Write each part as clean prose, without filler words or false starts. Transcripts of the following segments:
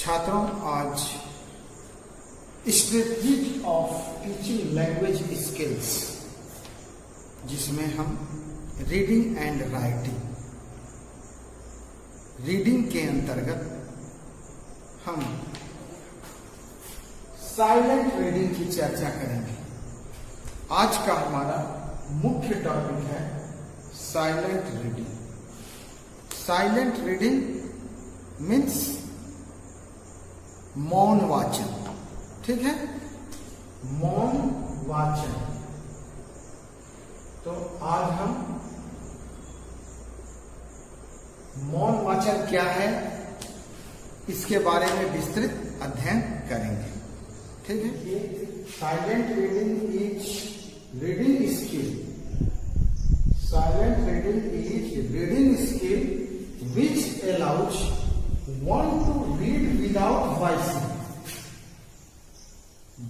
छात्रों, आज strategy of teaching language skills, जिसमें हम रीडिंग एंड राइटिंग, रीडिंग के अंतर्गत हम साइलेंट रीडिंग की चर्चा करेंगे। आज का हमारा मुख्य टॉपिक है silent reading. Silent reading means मौन वाचन, ठीक है, मौन वाचन। तो आज हम मौन वाचन क्या है इसके बारे में विस्तृत अध्ययन करेंगे, ठीक है। ये silent reading is reading skill. Silent reading is reading skill which allows one to read without voicing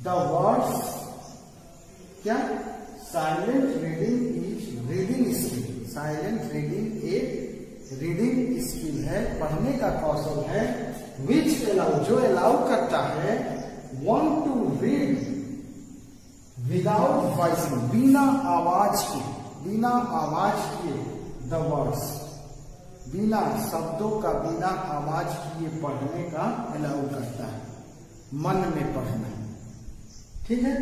the words। क्या? Silent reading is reading skill. Silent reading एक रीडिंग स्किल है, पढ़ने का कौशल है, विच अलाउ, जो अलाउ करता है one two read without voicing, बिना आवाज के, बिना आवाज के, द वर्ड्स, बिना शब्दों का, बिना आवाज किए पढ़ने का अलाउ करता है, मन में पढ़ना, ठीक है।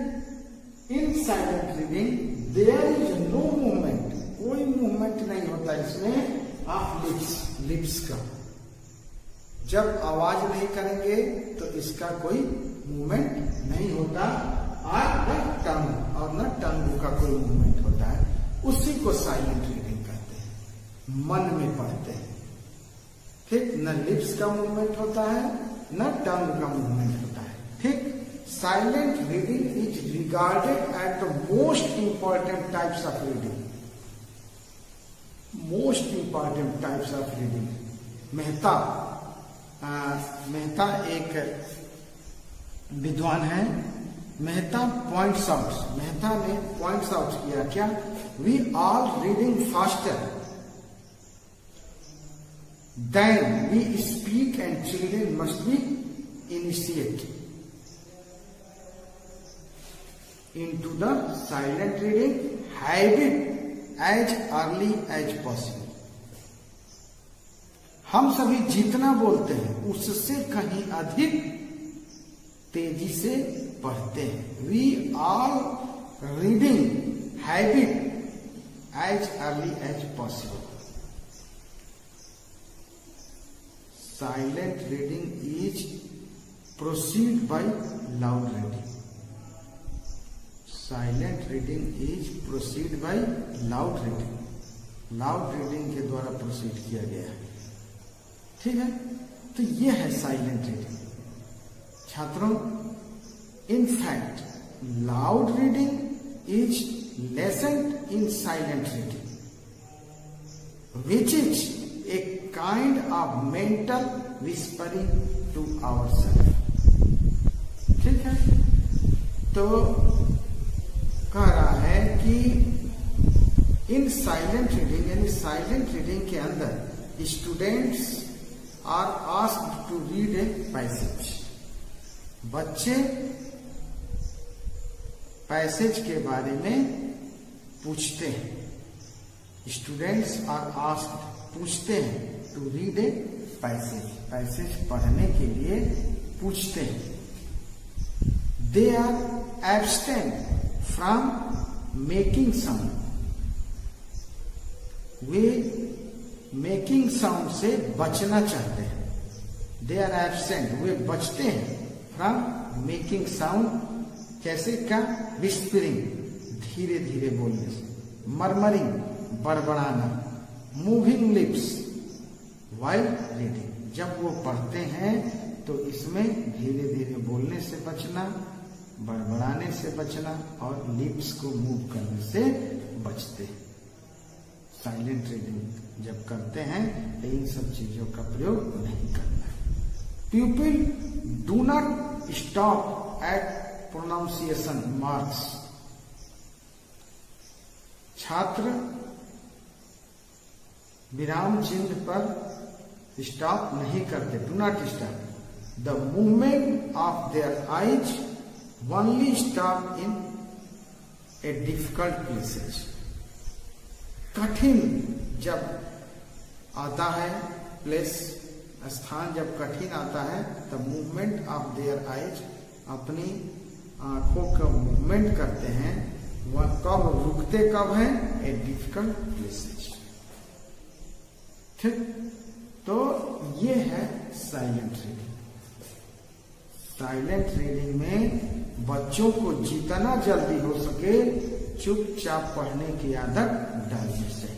In silent reading there is no movement, कोई मूवमेंट नहीं होता इसमें ऑफ लिप्स का। जब आवाज नहीं करेंगे तो इसका कोई मूवमेंट नहीं होता, और न टंग, और न टंग का कोई मूवमेंट होता है। उसी को साइलेंट रीडिंग कहते हैं, मन में पढ़ते हैं, ठीक। न लिप्स का मूवमेंट होता है, न टंग का मूवमेंट होता है, ठीक। Silent reading is regarded at the most important types of reading. Most important types of reading. Mehta एक विद्वान है। मेहता पॉइंट्स आउट, मेहता ने पॉइंट्स आउट किया क्या? We are reading faster then we speak and children must be initiated into the silent reading habit as early as possible। हम सभी जितना बोलते हैं उससे कहीं अधिक तेजी से पढ़ते हैं। We are reading habit as early as possible। Silent reading is proceed by loud reading। Silent reading is proceed by loud reading। Loud reading के द्वारा प्रोसीड किया गया है, ठीक है। तो ये है साइलेंट रीडिंग। छात्रों, in fact loud reading is lessened in silent reading which is a kind of mental whispering to ourselves, ठीक है। तो कह रहा है कि इन साइलेंट रीडिंग, यानी साइलेंट रीडिंग के अंदर students are asked to read a passage. बच्चे पैसेज के बारे में पूछते हैं। स्टूडेंट्स आर आस्क्ड, पूछते हैं, to read a passage, passage पढ़ने के लिए पूछते हैं। They are abstain from making sound. वे मेकिंग साउंड से बचना चाहते हैं। दे आर एब्सेंट, वे बचते हैं फ्रॉम मेकिंग साउंड। कैसे? क्या? विस्परिंग, धीरे धीरे बोलने से, मरमरिंग, बड़बड़ाना, मूविंग लिप्स वाइल रीडिंग। जब वो पढ़ते हैं तो इसमें धीरे धीरे बोलने से बचना, बड़बड़ाने से बचना और लिप्स को मूव करने से बचते हैं। साइलेंट रीडिंग जब करते हैं तो इन सब चीजों का प्रयोग नहीं करना है। People do not stop at pronunciation marks. छात्र विराम चिन्ह पर स्टॉप नहीं करते, do not stop. The movement of their eyes only stop in a difficult places. कठिन जब आता है प्लेस, स्थान जब कठिन आता है तब मूवमेंट ऑफ देयर आईज, अपनी आंखों का मूवमेंट करते हैं, वह कब रुकते कब है? A difficult places. ठीक, तो ये है साइलेंट रीडिंग। साइलेंट रीडिंग में बच्चों को जितना जल्दी हो सके चुपचाप पढ़ने की आदत डालनी चाहिए।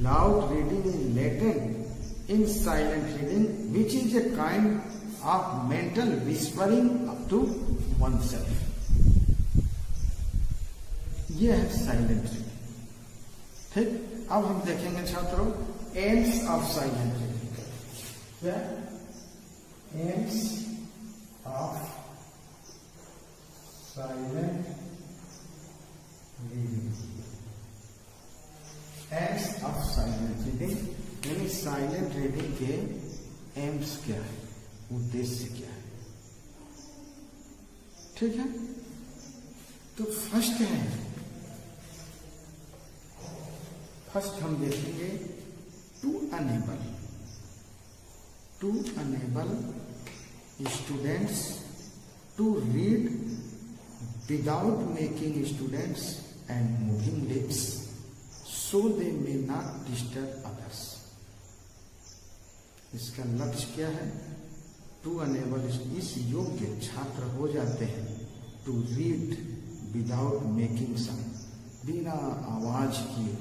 Loud reading is latent in silent reading which is a kind of mental whispering up to oneself। ये है साइलेंट रीडिंग। ठीक, अब हम देखेंगे छात्रों एम्स ऑफ साइलेंट रीडिंग। क्या AIIMS of silent reading? AIIMS of silent reading यानी silent reading के एम्स क्या है, उद्देश्य क्या है? ठीक है, तो फर्स्ट हम देखेंगे to enable students to read without making students and moving lips so they may not disturb others. इसका लक्ष्य क्या है? टू अनेबल, इस योग्य छात्र हो जाते हैं to read without making sound, बिना आवाज किए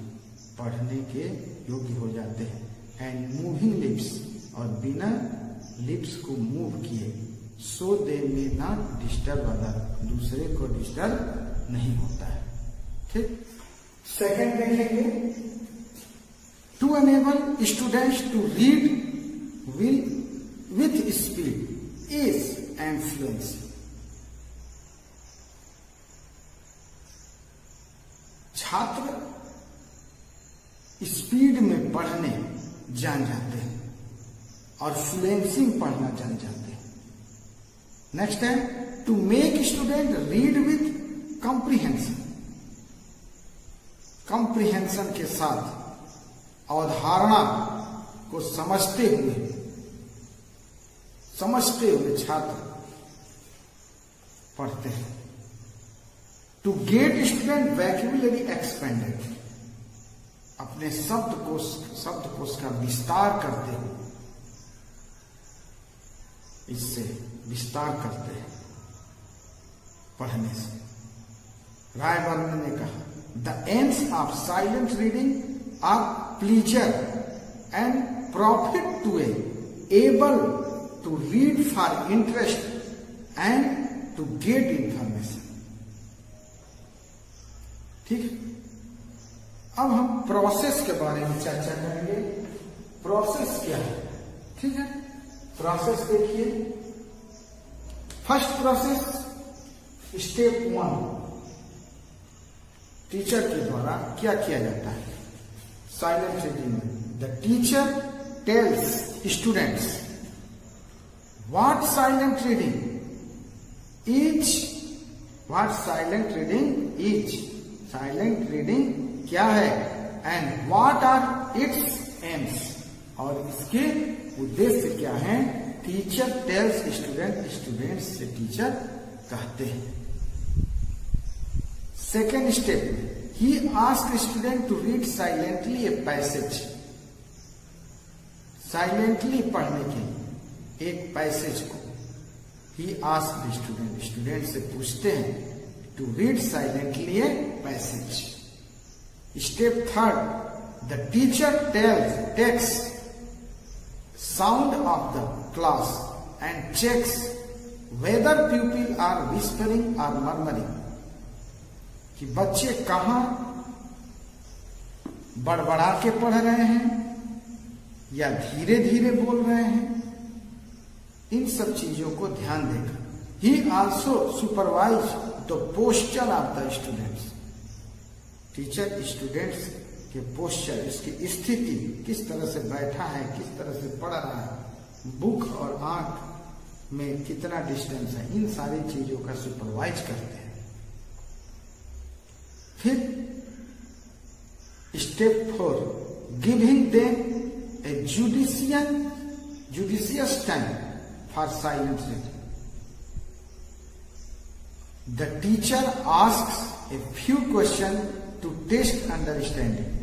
पढ़ने के योग्य हो जाते हैं, एंड मूविंग लिप्स, और बिना लिप्स को मूव किए, so they may not disturb other, दूसरे को डिस्टर्ब नहीं होता है। ठीक, सेकंड देखेंगे to enable students to read with speed is influencing। छात्र स्पीड में पढ़ने जान जाते हैं और फ्लुएंसिंग पढ़ना जान जाते हैं। नेक्स्ट है to make student read with comprehension. Comprehension के साथ अवधारणा को समझते हुए छात्र पढ़ते हैं। To get student vocabulary expanded, अपने शब्दकोश का विस्तार करते हुए, इससे विस्तार करते हैं पढ़ने से। रायवर्मन ने कहा the aims of silent reading are pleasure and profit to able to read for interest and to get information। ठीक, अब हम प्रोसेस के बारे में चर्चा करेंगे। प्रोसेस क्या है? ठीक है, प्रोसेस देखिए। फर्स्ट प्रोसेस, स्टेप 1, टीचर के द्वारा क्या किया जाता है साइलेंट रीडिंग में? The teacher tales students what silent reading is, what silent reading is, silent reading क्या है, and what are its aims, और इसके उद्देश्य क्या है? टीचर टेल्स स्टूडेंट, स्टूडेंट्स से टीचर कहते हैं। Second step, he ask student to read silently a passage. Silently पढ़ने के लिए एक पैसेज को ही आस्क स्टूडेंट, स्टूडेंट से पूछते हैं to read silently a passage. Step third, the teacher takes sound of the class and checks whether people are whispering और murmuring, कि बच्चे कहां बड़बड़ा के पढ़ रहे हैं या धीरे धीरे बोल रहे हैं, इन सब चीजों को ध्यान देगा। ही also supervise the posture of the students, teacher students कि पोस्चर, इसकी स्थिति किस तरह से बैठा है, किस तरह से पढ़ रहा है, बुक और आंख में कितना डिस्टेंस है, इन सारी चीजों का सुपरवाइज करते हैं। फिर step 4, giving them A judicious time for silent reading. The teacher asks a few questions to test understanding.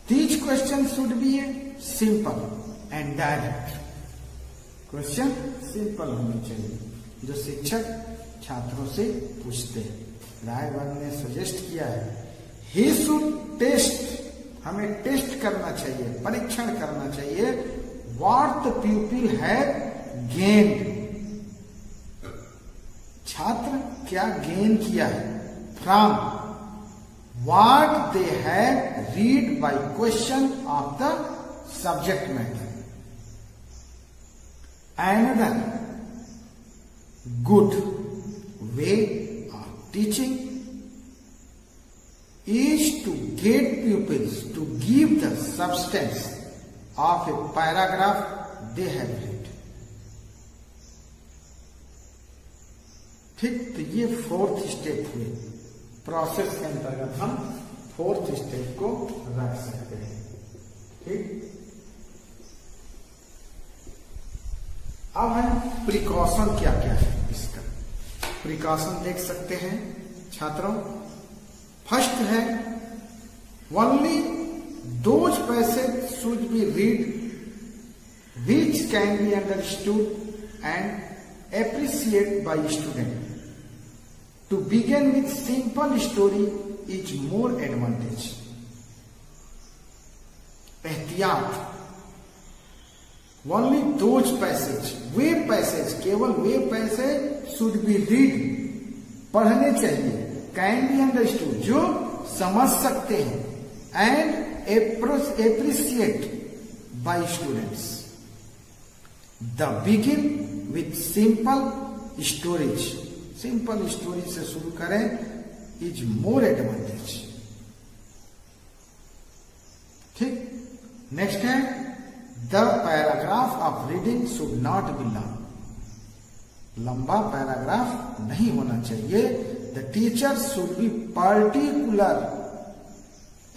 These questions should be simple and direct. Question simple होने चाहिए जो शिक्षक छात्रों से पूछते हैं। रायबर्ग ने सजेस्ट किया है ही शुड टेस्ट, हमें टेस्ट करना चाहिए, परीक्षण करना चाहिए what the people have gained, छात्र क्या गेन किया है, from what they have read by question of the subject matter. Another good way of teaching is to get pupils to give the substance of a paragraph they have read. ठीक, तो ये 4th step हुए। Process के अंतर्गत हम 4th step को रख सकते हैं। ठीक, अब हम प्रिकॉशन क्या क्या है इसका प्रिकॉशन देख सकते हैं छात्रों। फर्स्ट है only those passage should be read which can be understood and appreciate by student. To begin with simple story is more advantage. एहतियात, ओनली दोज पैसेज, वे पैसेज, केवल वे पैसेज शुड बी रीड, पढ़ने चाहिए, can be understood, जो समझ सकते हैं, and appreciate by students. The begin with simple stories, simple story से शुरू करें, इज मोर एडवांटेज। ठीक, नेक्स्ट है the paragraph of reading should not be long. लंबा पैराग्राफ नहीं होना चाहिए। The teacher should be particular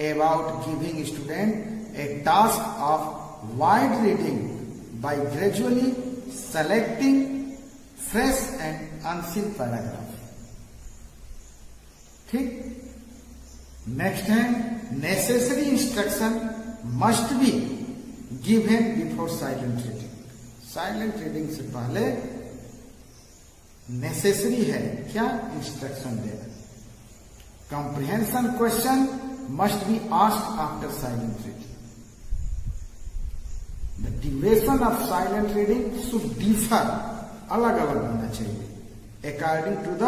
about giving student A task of wide reading by gradually selecting fresh and unseen paragraph. ठीक, next है necessary instruction must be given before silent reading. Silent reading से पहले necessary है क्या, instruction देना। Comprehension question must be asked after silent reading. The duration of silent reading should differ, अलग अलग होना चाहिए, according to the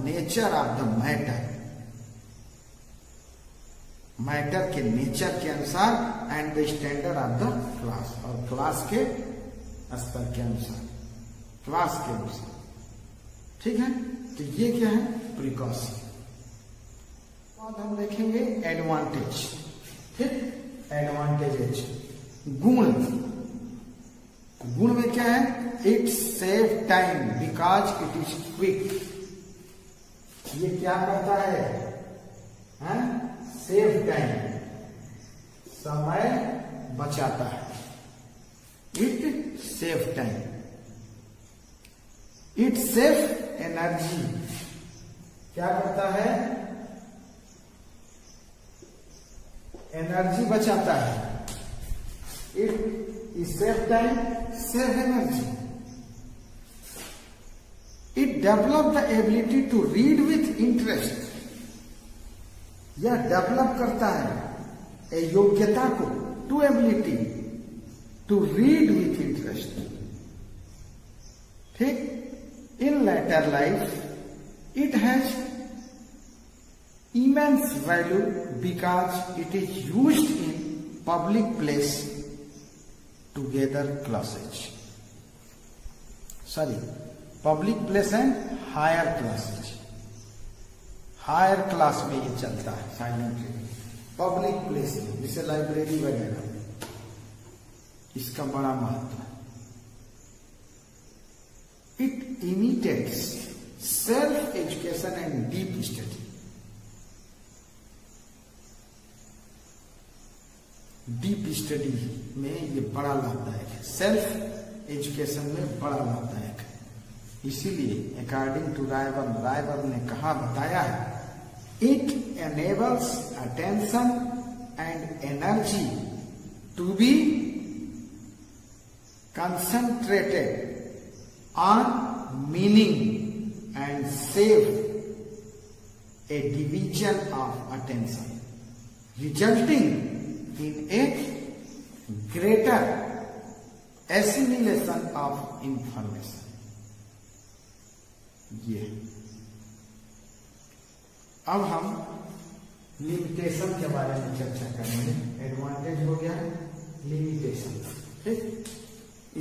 nature of the matter, matter के नेचर के अनुसार, and the standard of the class, और class के स्तर के अनुसार, क्लास के अनुसार। ठीक है, तो ये क्या है, प्रिकॉशन। बाद हम देखेंगे एडवांटेज। ठीक, एडवांटेजेज, गुण। गुण में क्या है, it save time because it is quick. ये क्या करता है, सेव टाइम, समय बचाता है। It save time. It save energy, क्या करता है, एनर्जी बचाता है। It save time, save energy. It develop the ability to read with interest. यह डेवलप करता है योग्यता को, to ability to read with interest. ठीक, in later life it has immense value because it is used in public place together classes. Public place and higher classes. Higher class में ये चलता है साइलेंट रीडिंग, पब्लिक प्लेस में जैसे library वगैरह, इसका बड़ा महत्व है। It imitates self education and deep study. Deep study में ये बड़ा लाभदायक है, सेल्फ एजुकेशन में बड़ा लाभदायक है। इसीलिए अकॉर्डिंग टू रायबर्न ने कहा, बताया है, it enables attention and energy to be concentrated on meaning and save a division of attention, resulting in a greater assimilation of information. ये अब हम लिमिटेशन के बारे में चर्चा करेंगे। एडवांटेज हो गया, लिमिटेशन, ठीक।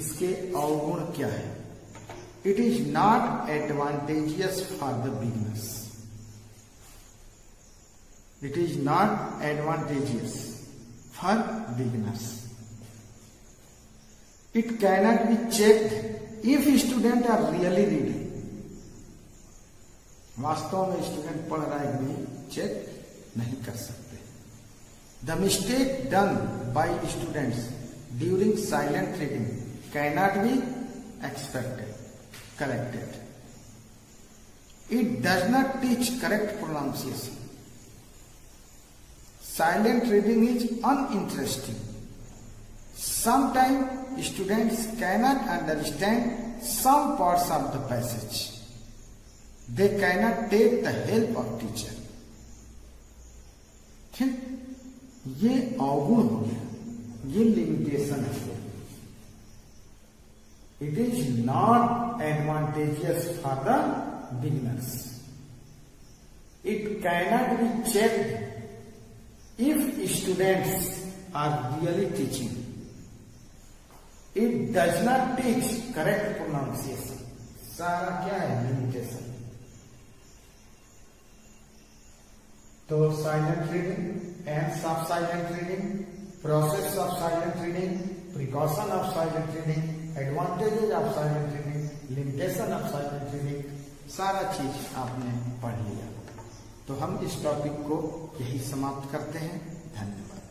इसके अवगुण क्या है? It is not advantageous for the beginners. It is not advantageous for beginners. It cannot be checked if students are really reading. वास्तव में स्टूडेंट पढ़ रहा है कि नहीं, चेक नहीं कर सकते। The mistake done by students during silent reading cannot be corrected. It does not teach correct pronunciation. Silent reading is uninteresting. Sometimes students cannot understand some parts of the passage. They cannot take the help of teacher. ठीक, ये अवगुण हो गया, ये limitation है। It is not advantageous for the beginners. It cannot be checked if students are really teaching. It does not teach correct pronunciation. सारा क्या है? लिमिटेशन। तो silent reading, ends of silent reading, process of silent reading, precaution of silent reading, advantages of silent reading, limitation of silent reading, सारा चीज आपने पढ़ लिया। तो हम इस टॉपिक को यही समाप्त करते हैं। धन्यवाद।